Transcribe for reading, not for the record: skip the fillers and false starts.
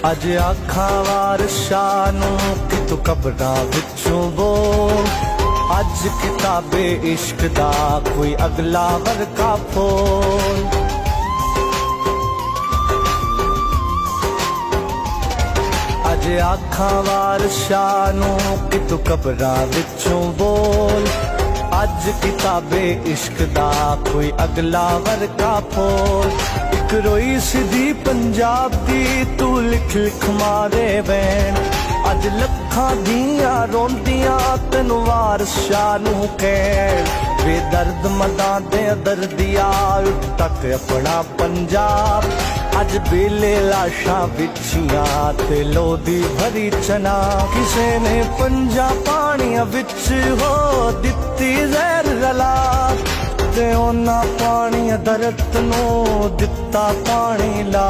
अज आखां वारशां नूं कि तू कबरां विचों बोल। अज किताबे इश्क दा कोई अगला वर्का फोल। अज आखां वारशां नूं कि तू कबरां विचों बोल। अज किताबे इश्क दा कोई अगला वर्का फोल। इक रोई सिधी पंजाब दी तू लिख लिख मारे बैन। अज लखां दियां रोंदियां तैनूं वारशां नूं कहण। बेदर्द मदां दे दर्दिया उठ तक अपना पंजाब। अज बेले लाशां विछियां ते लोदी भरी चना। किसे ने पंजा पानियां विच हो दित्ती जहर रला। ते उन्हां पानियां दरत नूं दित्ता पानी ला।